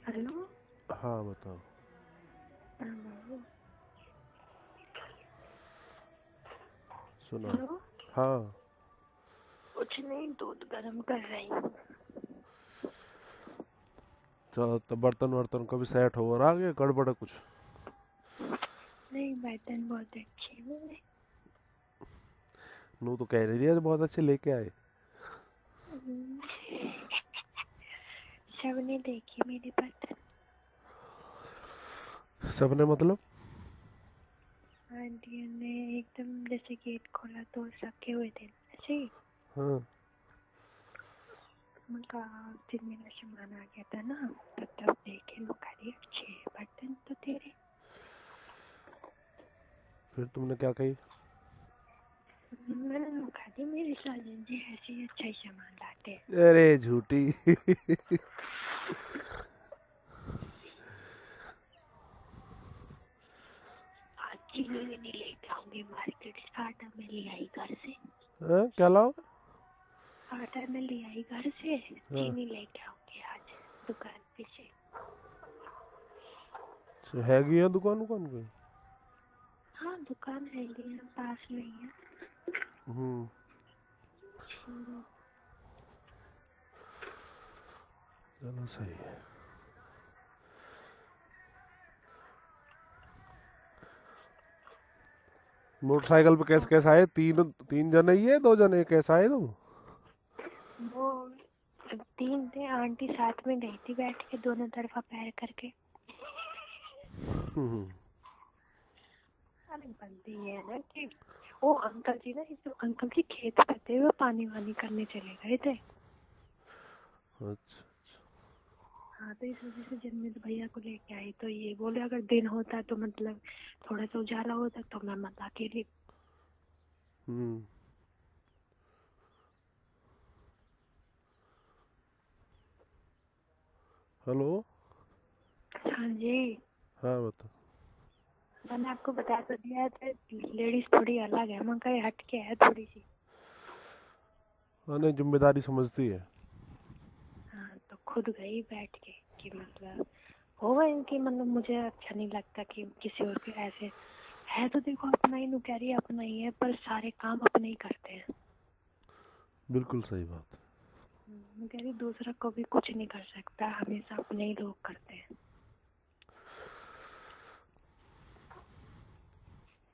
Hello. हाँ बताओ। हाँ, बाबू। सुनाओ। हेलो। हाँ। कुछ नहीं, दूध गर्म कर रही हूँ। चलो तो बर्तन वर्तन कभी सेट हो और आ गया गड़बड़ है कुछ? नहीं, बर्तन बहुत अच्छे हैं मेरे। नू तो कह नहीं रही है बहुत अच्छे लेके आए। हम्म, सबने देखे मेरे बर्तन। सबने मतलब? आंटी ने एकदम जैसे गेट खोला तो रखे हुए थे ऐसे ही। हाँ। उनका फिर मेरा सामान आ गया था ना, तो तब देखे लोग, अरे अच्छे बर्तन तो तेरे। फिर तुमने क्या कही? मैंने कहा दी मेरे साजन जी ऐसे ही अच्छा ही सामान लाते हैं। अरे झूठी। आज चीनी भी नहीं लेके आऊंगी मार्केट से, आटा में ले आई घर से। हाँ, क्या लाओ? आटा में ले आई घर से, हाँ। चीनी लेके आऊंगी आज दुकान पे से। अच्छा, हैगी है दुकान उकान कोई? हाँ, दुकान है ही यहाँ पास में ही है। हम्म। हम्म, चलो सही है। मोटरसाइकिल पे कैसे और कैसे आए? तीन तीन जने ही है, दो जने कैसे आए तुम? वो तीन थे, आंटी साथ में गई थी बैठ के दोनों तरफा पैर करके। हम्म। अरे बनती है ना कि वो अंकल जी ना, इस अंकल जी खेत करते हुए पानी वानी करने चले गए थे। अच्छा। हाँ, तो इस वजह से जन्नत भैया को लेके आई, तो ये बोले अगर दिन होता तो मतलब थोड़ा सा उजाला होता तो मैं मत अकेले। हम्म। हेलो। हाँ जी। हाँ बता। मैंने आपको बता तो दिया था, लेडीज थोड़ी अलग है, मगर हट के है थोड़ी सी। हाँ नहीं, जिम्मेदारी समझती है। हाँ, तो खुद गई बैठ के कि मतलब होगा इनकी, मतलब मुझे अच्छा नहीं लगता कि किसी और के ऐसे है। तो देखो अपना ही, नु कह रही है अपना ही है, पर सारे काम अपने ही करते हैं। बिल्कुल सही बात। मैं कह रही दूसरा को भी कुछ नहीं कर सकता, हमेशा अपने ही लोग करते हैं।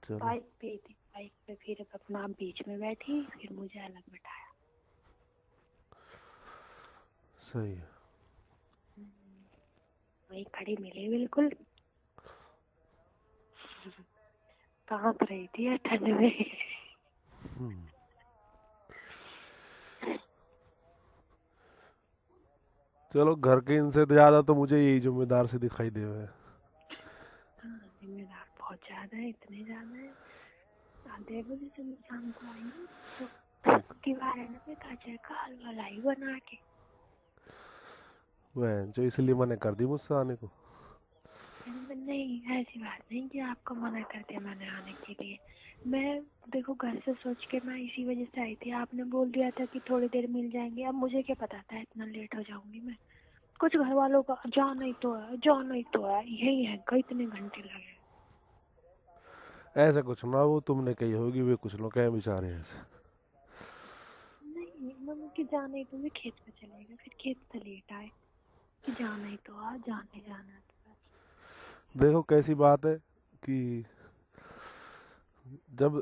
चलो बाइक पे थी, बाइक पे फिर अपना बीच में बैठी, फिर मुझे अलग बैठाया। सही है। वही खड़ी मिली बिल्कुल, कांप रही थी ठंड में। चलो घर के इनसे ज्यादा तो मुझे यही जिम्मेदार से दिखाई दे रहे हैं। हाँ, जिम्मेदार बहुत ज्यादा है, इतने ज्यादा है। 8:30 बजे से मैं शाम को आई हूँ, तो दीवार में गाजर का हलवा लाई बना के। वह जो इसलिए मैंने कर दी मुझसे आने को। नहीं, ऐसी बात नहीं कि आपको मना कर दिया मैंने आने के लिए। मैं देखो घर से सोच के मैं इसी वजह से आई थी, आपने बोल दिया था कि थोड़ी देर मिल जाएंगे, अब मुझे क्या पता था इतना लेट हो जाऊंगी मैं। कुछ घर वालों का जाना ही तो है, जाना ही तो है, यही है कई इतने घंटे लगे। ऐसा कुछ ना, वो तुमने कही होगी, वे कुछ लोग क्या बेचारे ऐसे। नहीं, मम्मी की जाना ही तो, भी खेत पे चले गए, फिर खेत से लेट आए कि जाना ही तो आ, जाने जाना तो बस। देखो कैसी बात है कि जब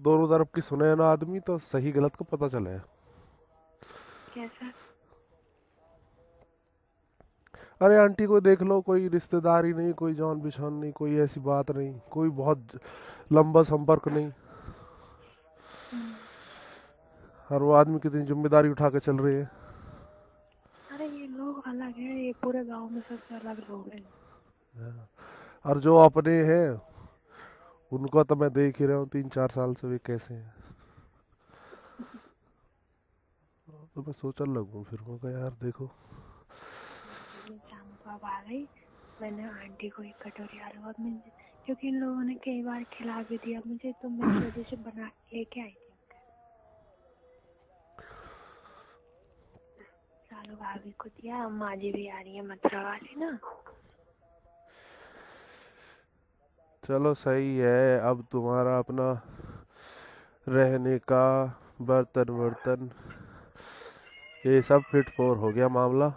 दोनों तरफ की सुने ना आदमी तो सही गलत को पता चले। कैसा? अरे आंटी को देख लो, कोई रिश्तेदारी नहीं, कोई जान पहचान नहीं, कोई ऐसी बात नहीं, कोई बहुत लंबा संपर्क नहीं। और वो आदमी कितनी जिम्मेदारी उठा के चल रही है। अरे ये लोग अलग है, ये पूरे गांव में सबसे अलग लोग हैं। और जो अपने हैं उनको तो मैं देख ही रहा हूँ 3-4 साल से वे कैसे हैं। तो मैं सोचने लगूँ फिर मैं कहा यार देखो। मैं शाम को अब आ गई, मैंने आंटी को एक कटोरी हलवा में, क्योंकि इन लोगों ने कई बार खिला भी दिया मुझे, तो मैं इस वजह से बना के लेके आई थी। लो भाभी को दिया, माँ जी भी आ रही है मथुरा वाली ना। चलो सही है, अब तुम्हारा अपना रहने का, बर्तन वर्तन, ये सब फिट फोर हो गया मामला।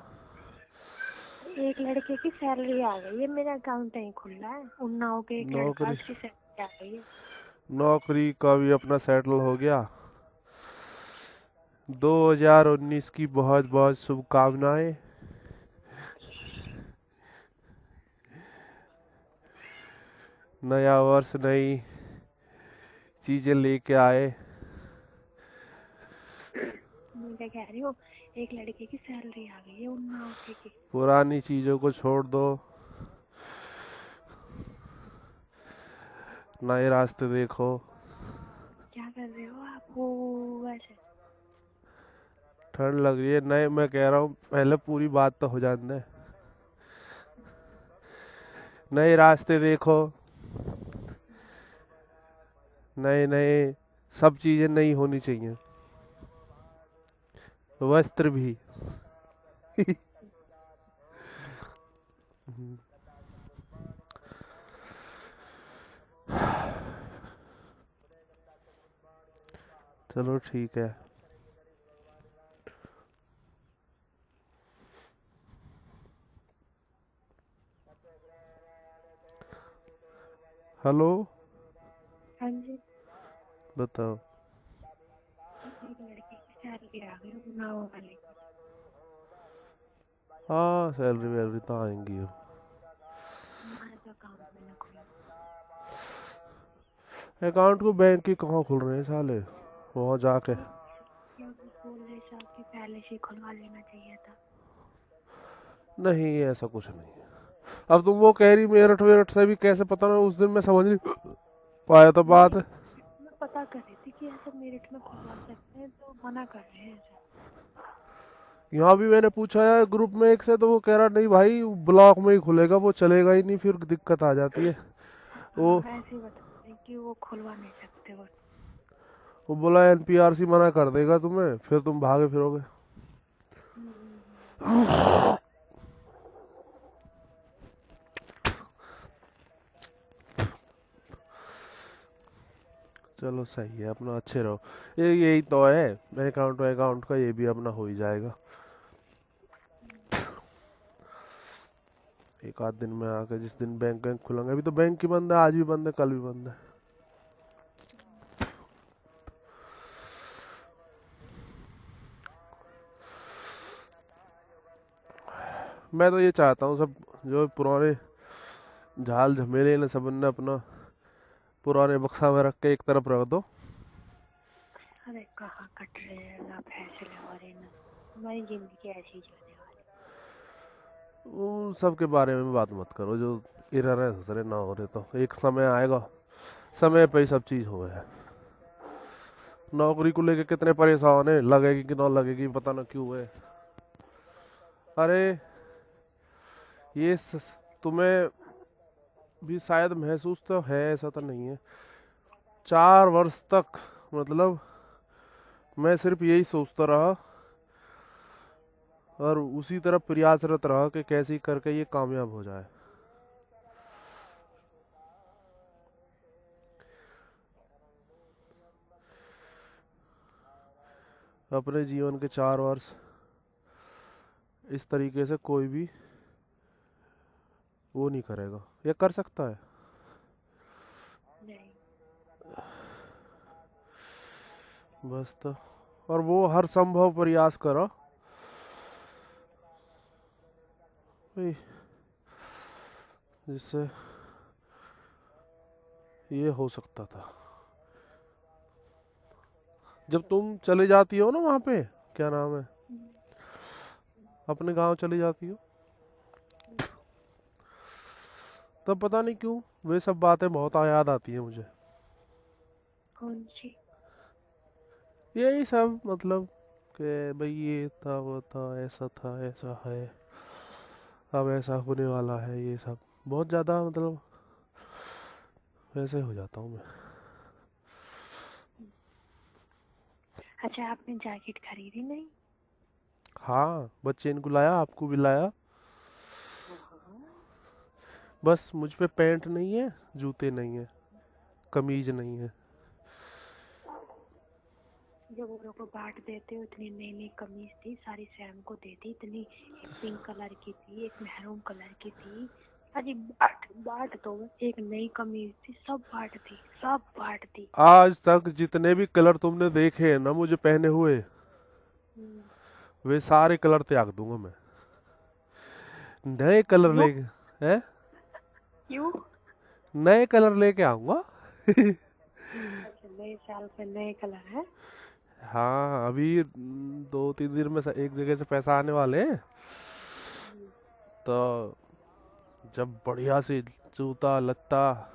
एक लड़के की सैलरी आ गई है, मेरा अकाउंट नहीं खुल रहा है। उन्नाव के एक लड़का, नौकरी, उसकी सैलरी आ गई है। नौकरी का भी अपना सेटल हो गया। 2019 की बहुत बहुत शुभकामनाएं। नया वर्ष नई चीजें लेके आए। मैं क्या कह रही हूँ, एक लड़के की सैलरी आ गई है उन्नाव के की। पुरानी चीजों को छोड़ दो, नए रास्ते देखो। क्या कर रहे हो आप? वो वैसे ठंड लग रही है, नए, मैं कह रहा हूँ पहले पूरी बात तो हो जाने दे। नए रास्ते देखो, नए नए सब चीजें नई होनी चाहिए, वस्त्र भी। चलो ठीक है। हेलो, हाँ जी। बताओ। एक लड़के की सैलरी आ गई उन्नाव वाले की। हाँ, सैलरी वैलरी तो आएंगी अब। हमारा तो अकाउंट में ना खुला। अकाउंट को बैंक के कहाँ खुल रहे हैं साले, वहाँ जाके। क्या कुछ बोल रहे साहब कि पहले से ही खुलवा लेना चाहिए था। नहीं, ऐसा कुछ नहीं है। अब तुम वो कह रही मेरठ वेरठ से भी कैसे पता, ना उस दिन मैं समझ नहीं पाया था बात। मैं पता कर रही थी कि ऐसा मेरिट में खुलवा सकते हैं, तो मना कर रहे हैं ऐसा। यहाँ भी मैंने पूछा है ग्रुप में एक से, तो वो कह रहा नहीं भाई, ब्लॉक में ही खुलेगा, वो चलेगा ही नहीं, फिर दिक्कत आ जाती है। वो हाँ ऐसे ही बता रहे हैं कि वो खुलवा नहीं सकते वो। वो बोला एनपीआरसी मना कर देगा तुम्हें, फिर तुम भागे फिरोगे। चलो सही है, अपना अच्छे रहो। ये यही तो है, अकाउंट अकाउंट का ये भी अपना हो ही जाएगा। एक आध दिन में आके, जिस दिन बैंक बैंक खुलेंगे, अभी तो बैंक की बंद है, आज भी बंद है, कल भी बंद है। मैं तो ये चाहता हूँ, सब जो पुराने झाल झमेले ने सब ने अपना पुराने बक्सा में रख के एक तरफ रख दो। अरे कहाँ कट रहे हैं ना फैसले हो रहे ना। हमारी जिंदगी ऐसी ही जाने वाली। उन सब के बारे में बात मत करो, जो इरर ससरे ना हो रहे, तो एक समय आएगा, समय पे ही सब चीज हो है। नौकरी को लेके कितने परेशान है, लगेगी कि ना लगेगी पता ना क्यों है। अरे ये तुम्हें भी शायद महसूस तो है, ऐसा तो नहीं है। 4 वर्ष तक, मतलब मैं सिर्फ यही सोचता रहा और उसी तरफ प्रयासरत रहा कि कैसे करके ये कामयाब हो जाए। अपने जीवन के 4 वर्ष इस तरीके से कोई भी वो नहीं करेगा, ये कर सकता है। नहीं। बस तो, और वो हर संभव प्रयास करो भाई, जिससे ये हो सकता था। जब तुम चले जाती हो ना वहाँ पे, क्या नाम है, अपने गांव चली जाती हो, तब पता नहीं क्यों वे सब बातें बहुत याद आती हैं मुझे। कौन सी? यही सब, मतलब कि भाई ये था, वो था, ऐसा था, ऐसा है, अब ऐसा होने वाला है, ये सब बहुत ज़्यादा, मतलब वैसे हो जाता हूँ मैं। अच्छा आपने जैकेट खरीदी नहीं? हाँ, बच्चे इनको लाया, आपको भी लाया। हाँ। बस मुझ पे पैंट नहीं है, जूते नहीं है, कमीज नहीं है। जब वो लोग को बांट देते हो, इतनी नई नई कमीज थी, सारी सैम को दे दी। इतनी एक पिंक कलर की थी, एक मैरून कलर की थी। अरे बांट बांट दो, एक नई कमीज थी, सब बांट दी, सब बांट दी। आज तक जितने भी कलर तुमने देखे हैं ना मुझे पहने हुए, हम्म, वे सारे कलर त्याग दूंगा मैं। नए कलर क्यों? लेके हैं, क्यों? नए कलर लेके आऊंगा। अच्छा, नए साल पे नए कलर है। हाँ, अभी 2-3 दिन में एक जगह से पैसा आने वाले हैं, तो जब बढ़िया से जूता लत्ता,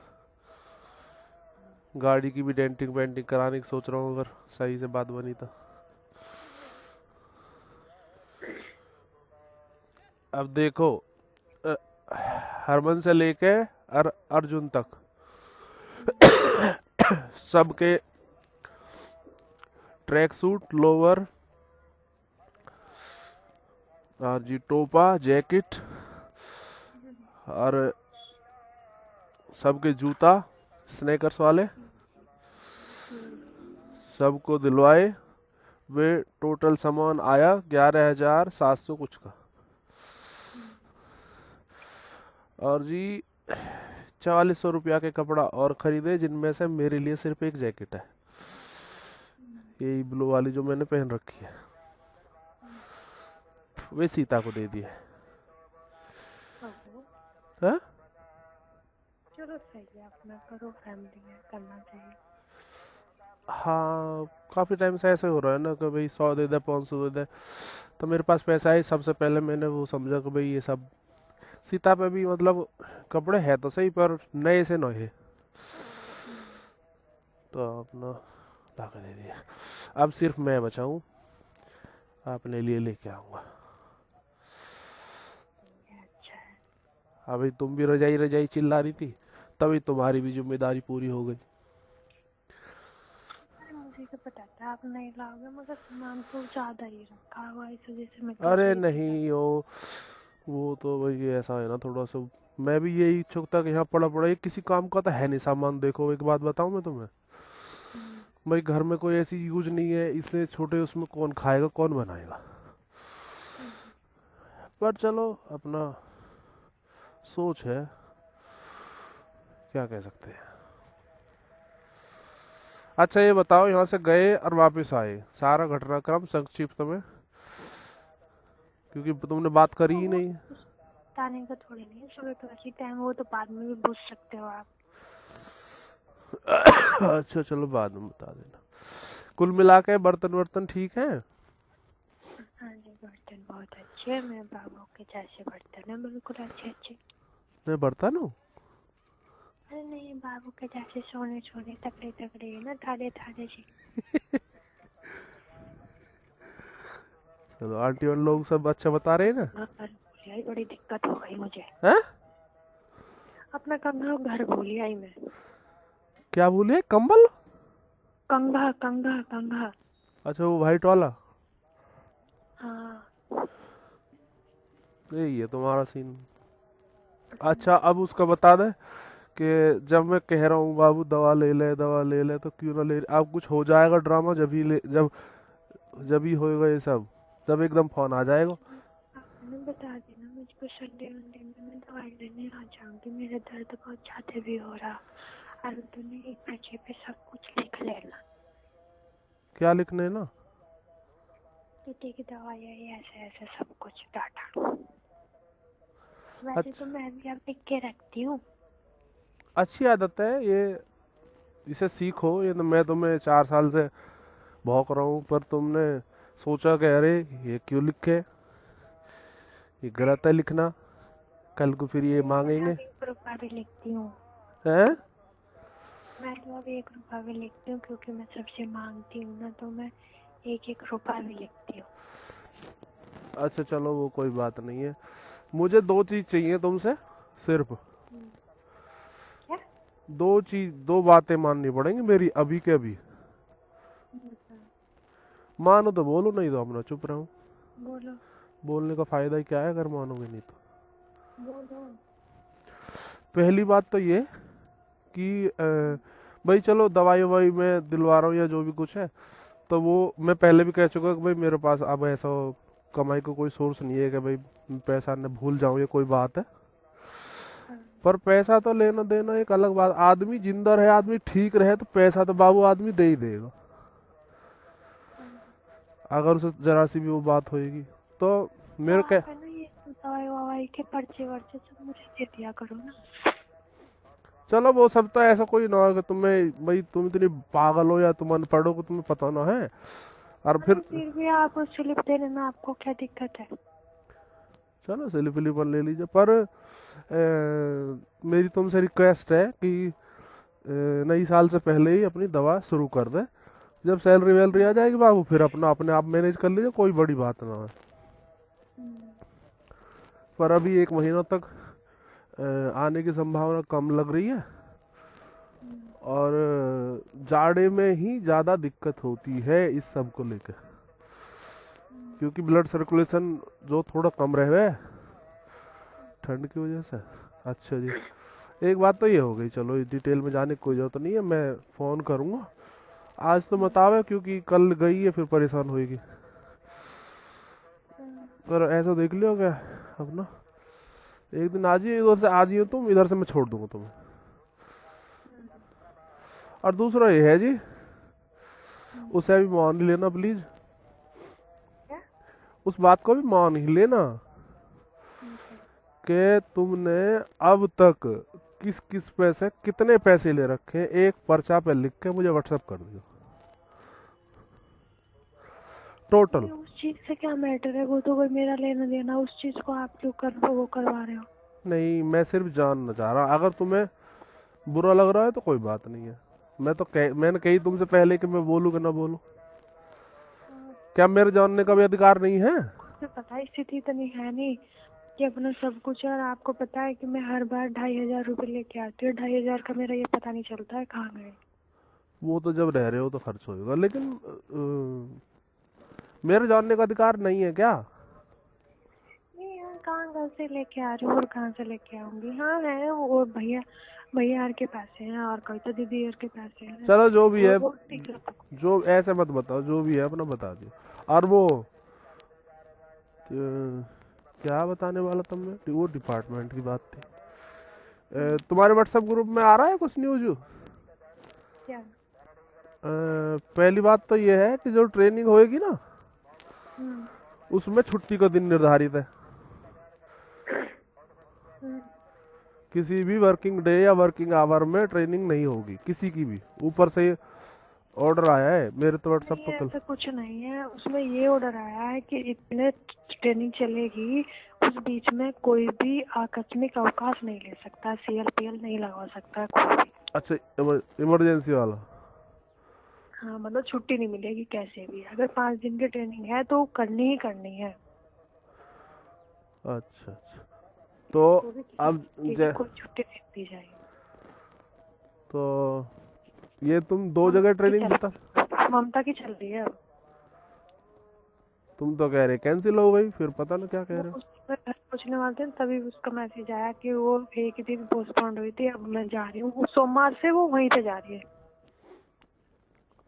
गाड़ी की भी डेंटिंग पेंटिंग कराने की सोच रहा हूँ, अगर सही से बात बनी तो। अब देखो, अ, हरमन से लेके अर्जुन तक सबके ट्रैक सूट, लोअर और जी टोपा, जैकेट और सबके जूता स्नेकर्स वाले सबको दिलवाए। वे टोटल सामान आया 11,700 कुछ का। और जी 4,400 के कपड़ा और खरीदे, जिनमें से मेरे लिए सिर्फ एक जैकेट है, यही ब्लू वाली जो मैंने पहन रखी है, वे सीता को दे दिए। ओहो, हाँ, चलो सही है, अपना करो, फैमिली में करना चाहिए। हाँ, काफ़ी टाइम से ऐसे हो रहा है ना कि भाई 100 दे दे, 500 दे दे, तो मेरे पास पैसा है। सबसे पहले मैंने वो समझा कि भाई ये सब सीता पे भी मतलब कपड़े हैं तो सही, पर नए से नए, तो अपना ला के दे दिया। अब सिर्फ मैं बचाऊं, अपने लिए लेके आऊंगा। ये अच्छा है। अभी तुम भी रजाई रजाई चिल्ला रही थी, तभी तुम्हारी भी जिम्मेदारी पूरी हो गई। अरे मुझे क्या पता था आप नहीं लाओगे, मगर सामान तो ज्यादा ही रखा हुआ है, इस वजह से मैं अरे कपड़े इतने नहीं, ज्यादा। वो तो भाई ऐसा है ना थोड़ा सा, मैं भी यही इच्छुक था कि यहाँ पड़ा पड़ा ये किसी काम का तो है नहीं सामान। देखो एक बात बताऊं मैं तुम्हें, हम्म, भाई घर में कोई ऐसी यूज नहीं है, इसलिए छोटे उसमें कौन खाएगा कौन बनाएगा। हम्म, पर चलो, अपना सोच है, क्या कह सकते हैं। अच्छा ये बताओ, यहाँ से गए और वापस आए, सारा घटनाक्रम संक्षिप्त में, क्योंकि तुमने बात करी ही वो नहीं। बताने का थोड़ी नहीं है, सुबह तो ऐसी टाइम, वो तो बाद में भी पूछ सकते हो आप। अच्छा चलो बाद में बता देना। कुल मिला के बर्तन वर्तन ठीक है। हाँ जी, बर्तन बहुत अच्छे हैं, मेरे बाबू के जैसे बर्तन है, बिल्कुल अच्छे अच्छे। मैं बर्तन हूँ? अरे नहीं, बाबू के जैसे सोने सोने तगड़े तगड़े है ना, थाले थाले से। चलो, आंटी और लोग सब अच्छा बता रहे हैं ना? घर भूल आई, बड़ी दिक्कत हो गई मुझे। हैं? अपना कंघा घर भूल आई मैं। क्या बोले, कंबल? कंघा कंघा कंघा। अच्छा वो वाइट वाला, हाँ। यही है तुम्हारा सीन। अच्छा अब उसका बता दे कि जब मैं कह रहा हूँ बाबू दवा ले ले दवा ले ले, तो क्यों ना ले। अब कुछ हो जाएगा ड्रामा, जब ही ले, जब ही होएगा ये सब, जब एकदम फोन आ जाएगा। आपने बता देना मुझको, संडे वनडे में मैं दवाई लेने आ जाऊंगी, मेरा दर्द बहुत ज्यादा भी हो रहा। और तूने एक पर्चे पे सब कुछ लिख लेना, क्या लिखने है ना? पेटे की दवाई है, ऐसे ऐसे सब कुछ डाटा। वैसे तो अच्छा, मैं भी अब लिख के रखती हूँ। अच्छी आदत है ये, इसे सीखो। ये तो मैं तुम्हें 4 साल से भौंक रहा हूँ, पर तुमने सोचा कि अरे ये क्यों लिखे, ये गलत है लिखना, कल को फिर ये अरे मैं मांगेंगे। अब 1 रुपया भी लिखती हूँ। हैं? मैं तो अब 1 रुपया भी लिखती हूँ, क्योंकि मैं सबसे मांगती हूँ ना, तो मैं 1-1 रुपया भी लिखती हूँ। अच्छा चलो वो कोई बात नहीं है। मुझे दो चीज चाहिए तुमसे, सिर्फ क्या? दो बातें माननी पड़ेंगी मेरी अभी के अभी। बता। मानो तो बोलो, नहीं तो अपना चुप रहूं। बोलो। बोलने का फायदा ही क्या है अगर मानोगे नहीं तो। बोलो। पहली बात तो ये कि भाई चलो दवाई ववाई मैं दिलवा रहा हूँ या जो भी कुछ है, तो वो मैं पहले भी कह चुका कि भाई मेरे पास अब ऐसा कमाई का कोई सोर्स नहीं है कि भाई पैसा न भूल जाऊँ, ये कोई बात है। हाँ। पर पैसा तो लेना देना एक अलग बात, आदमी जिंदा रहे, आदमी ठीक रहे तो पैसा तो बाबू आदमी दे ही देगा। हाँ। अगर उसे जरा सी भी वो बात होएगी तो तो मेरे आप क्या। है ना ये दवाई ववाई के पर्चे वर्चे सब मुझे दे दिया करो ना। चलो वो सब तो ऐसा कोई ना हो कि तुम्हें भाई तुम इतनी पागल हो या तुम अनपढ़ हो कि तुम्हें पता ना है। और फिर हाँ, फिर भी आप उस स्लिप देने में आपको क्या दिक्कत है? चलो सिली फिली पर ले लीजिए, पर मेरी तुमसे रिक्वेस्ट है कि नई साल से पहले ही अपनी दवा शुरू कर दे। जब सैलरी वैलरी आ जाएगी बाबू फिर अपना अपने आप मैनेज कर लीजिए, कोई बड़ी बात ना है। हम्म। पर अभी एक महीना तक आने की संभावना कम लग रही है। हम्म। और जाड़े में ही ज़्यादा दिक्कत होती है इस सब को लेकर, क्योंकि ब्लड सर्कुलेशन जो थोड़ा कम रहे है ठंड की वजह से। अच्छा जी, एक बात तो ये हो गई, चलो इस डिटेल में जाने की कोई जरूरत नहीं है, मैं फ़ोन करूँगा आज तो बतावे, क्योंकि कल गई है फिर परेशान होएगी। पर ऐसा देख लियो क्या अपना, एक दिन आ जाइए इधर से, आ जाइए तुम इधर से, मैं छोड़ दूंगा तुम्हें। और दूसरा ये है जी, उसे भी मान ही लेना प्लीज, क्या? उस बात को भी मान ही लेना कि तुमने अब तक किस किस पैसे कितने पैसे ले रखे हैं, एक पर्चा पे लिख के मुझे व्हाट्सएप कर दियो टोटल। नहीं, उस चीज से क्या मैटर है? वो तो कोई मेरा लेना देना, उस चीज को आप जो कर रहे हो वो करवा रहे हो। नहीं मैं सिर्फ जानना चाह रहा, अगर तुम्हें बुरा लग रहा है तो कोई बात नहीं है। मैंने कही तुमसे पहले कि मैं बोलूँ कि ना बोलूँ, क्या मेरे जानने का भी अधिकार नहीं है? मुझे पता है स्थिति इतनी है नहीं कि अपना सब कुछ है, और आपको पता है कि मैं हर बार 2,500 रुपये लेके आती हूँ। 2,500 का मेरा ये पता नहीं चलता है कहाँ गए। वो तो जब रह रहे हो तो खर्च होएगा, लेकिन मेरे जानने का अधिकार नहीं है क्या? नहीं यार, कहाँ घर से लेके आ रही हूँ और कहाँ से लेके आऊंगी? हाँ है वो भैया, भैया यार के पैसे हैं और कोई तो दीदी यार के पैसे हैं। चलो जो भी है, वो ठीक है। जो ऐसे मत बताओ, जो भी है अपना बता दियो। और वो क्या बताने वाला था मैं, वो डिपार्टमेंट की बात थी। तुम्हारे व्हाट्सएप ग्रुप में आ रहा है कुछ न्यूज? क्या? पहली बात तो ये है कि जो ट्रेनिंग होएगी ना हम्म। उसमें छुट्टी का दिन निर्धारित है। हम्म। किसी भी वर्किंग डे या वर्किंग आवर में ट्रेनिंग नहीं होगी किसी की भी, ऊपर से ऑर्डर आया है मेरे तो व्हाट्सएप नहीं, पर कल। ऐसा कुछ नहीं है। उसमें ये ऑर्डर आया है कि इतने ट्रेनिंग चलेगी, उस बीच में कोई भी आकस्मिक अवकाश नहीं ले सकता, CLPL नहीं लगा सकता कोई भी। अच्छा, इमरजेंसी वाला। हाँ, मतलब छुट्टी नहीं मिलेगी कैसे भी। अगर 5 दिन की ट्रेनिंग है तो करनी ही करनी है। अच्छा अच्छा, तो वो भी किसी अब तरीके की कोई छुट्टी नहीं दी जाएगी। तो ये तुम दो जगह ममता की ट्रेनिंग बता, ममता की चल रही है अब। तुम तो कह रहे कैंसिल हो गई, फिर पता ना क्या कह वो रहे हो। उस पर घर पूछने वाले थे, तभी उसका मैसेज आया कि वो एक ही दिन पोस्टपोन्ड हुई थी। अब मैं जा रही हूँ, सोमवार से वो वहीं पे जा रही है।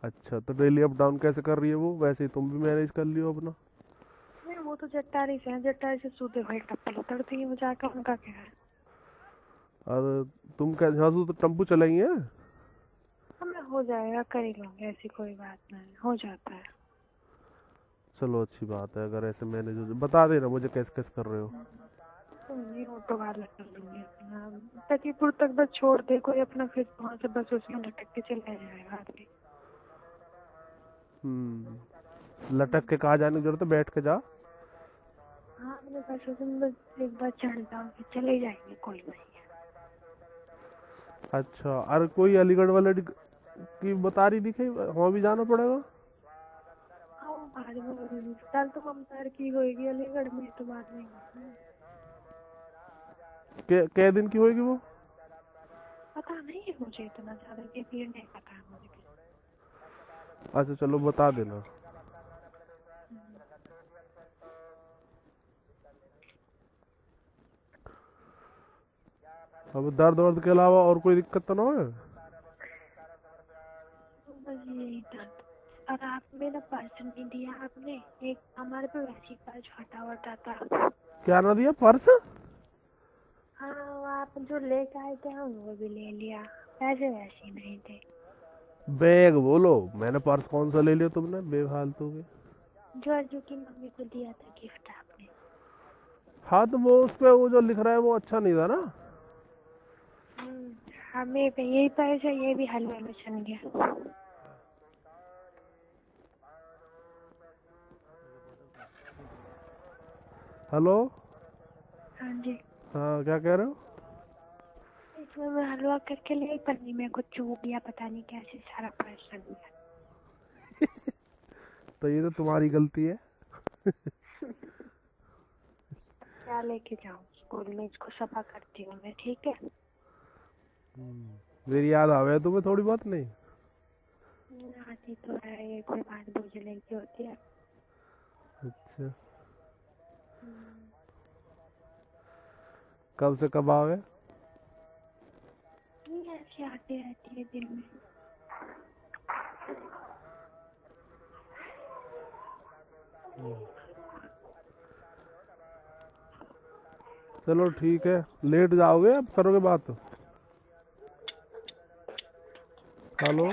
अच्छा, तो डेली अप डाउन कैसे कर रही है वो? वैसे ही तुम भी मैनेज कर लियो अपना। नहीं, वो तो जट्टारी से है, जट्टारी से सूदे भाई टप्पल उतरती है, वो जाकर उनका क्या है। और तुम क्या यहाँ से तो टेम्पू चलाई है? हमें हो जाएगा, कर ही लूंगे, ऐसी कोई बात नहीं, हो जाता है। चलो अच्छी बात है, अगर ऐसे मैनेज हो जाए बता देना मुझे कैसे कैसे कर रहे हो। तो नहीं, ऑटो वाला कर लूंगी अपना, तकीपुर तक बस छोड़ दे कोई अपना, फिर वहाँ से बस उसमें लटक के चला जाएगा आदमी। लटक के कहाँ जाने की जरूरत है, बैठ के जा। हाँ, मैंने बस उसमें बस एक बार चढ़ जाओ फिर चले जाएंगे, कोई नहीं है। अच्छा, और कोई अलीगढ़ वाले की बता रही दिखे, वहाँ भी जाना पड़ेगा? हाँ, वो बाद में कल तो ममतार की होगी अलीगढ़ में, तो बाद में होता है। कै दिन की होगी वो? पता नहीं है मुझे, इतना ज्यादा ये नहीं पता है मुझे। अच्छा चलो बता देना। अब दर्द वर्द के अलावा और कोई दिक्कत तो ना है? बस यही दर्द। और आप मेरा पर्स नहीं दिया आपने, एक हमारे पे वैसी पर्स फटा हुआ था। क्या ना दिया? पर्स? हाँ, वो आप जो लेके आए थे हम वो भी ले लिया, पैसे वैसे ही नहीं थे। बैग बोलो, मैंने पर्स कौन सा ले लिया तुमने बेफालतू के? जो अर्जू की मम्मी को दिया था गिफ्ट आपने। हाँ तो वो उस पे वो जो लिख रहा है वो अच्छा नहीं था ना। हमें पे यही पैसा, ये भी हलवे में छन गया। हेलो। हाँ जी। हाँ क्या कह रहे हो? इसमें मैं हलवा करके ले पन्नी में कुछ चूक गया, पता नहीं कैसे सारा पर्स छन गया। तो ये तो तुम्हारी गलती है। क्या लेके जाऊँ स्कूल में, इसको सफा करती हूँ मैं, ठीक है? मेरी याद आवे तुम्हें थोड़ी बहुत नहीं? आती तो है, एक कोई बात बुझने की होती है। अच्छा, कब से कब आवे? ये ऐसी आती रहती है दिल में। चलो ठीक है, लेट जाओगे अब करोगे बात? हेलो।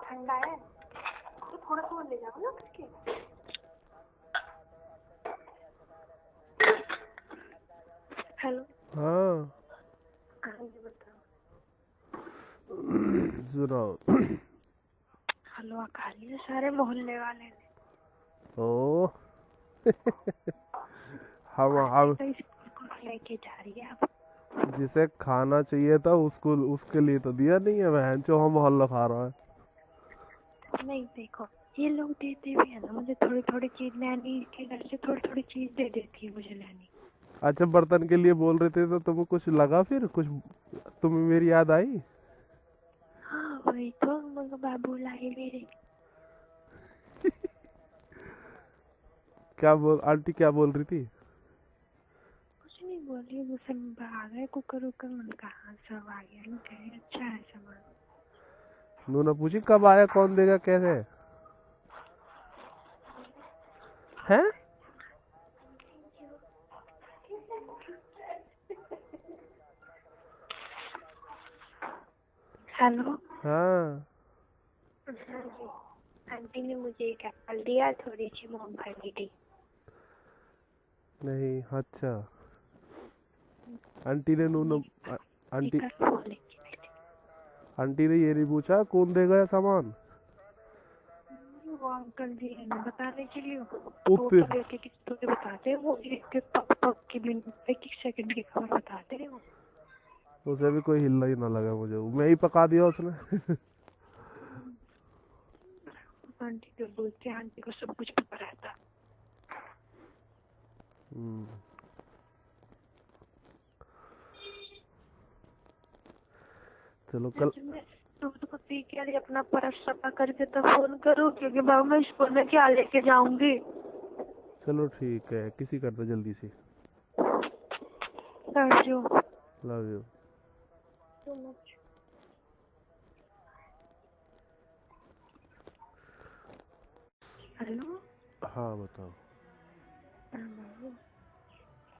ठंडा है तो थोड़ा सा ले जाओ ना करके। हेलो। हाँ हाँ जी बताओ। सुनाओ। हलवा खा लिया सारे मोहल्ले वाले ने। ओ हम आंटी अब तो स्कूल को लेके जा रही है अब। जिसे खाना चाहिए था उसको उसके लिए तो दिया नहीं है, बहन चो हम मोहल्ला खा रहा है। नहीं देखो, ये लोग देते भी है ना मुझे, थोड़ी थोड़ी चीज नैनी के घर से थोड़ी थोड़ी चीज दे देती है मुझे नैनी। अच्छा बर्तन के लिए बोल रहे थे तो तुम्हें कुछ लगा, फिर कुछ तुम्हें मेरी याद आई? हाँ वही तो, मगर बाबू लाई मेरे। क्या बोल आंटी क्या बोल रही थी? कुछ नहीं बोली, वो सब आ गए कुकर उकर, मन कहा सब आ गया, मैं कह रही अच्छा है सामान। नूना पूछी कब आया, कौन देगा, कैसे है? हेलो। हाँ। हाँ जी। आंटी ने मुझे एक एप्पल दिया, थोड़ी सी मूंगफली दी। नहीं अच्छा। आंटी ने नूना आंटी एक वो लेके गई थी। आंटी ने ये नहीं पूछा कौन देगा सामान? वो अंकल जी है ना बताने के लिए, ओ फिर टोटल एक एक स्टोरी बताते हैं वो, एक एक पक पक की भी, एक एक सेकंड की खबर बताते हैं वो। उसे भी कोई हिल्ला ही ना लगा मुझे, मैं ही पका दिया उसने। आंटी तो बोलते हैं आंटी को सब कुछ पता रहता। चलो कल। मैं दूध को पी के लिए अपना परस सफा करके तो फोन करूँ, क्योंकि बाबू मैं स्कूल में क्या लेके जाऊंगी। चलो ठीक है, किसी कर दो जल्दी से। Love you. so much। Hello. हाँ बताओ। हाँ बाबू।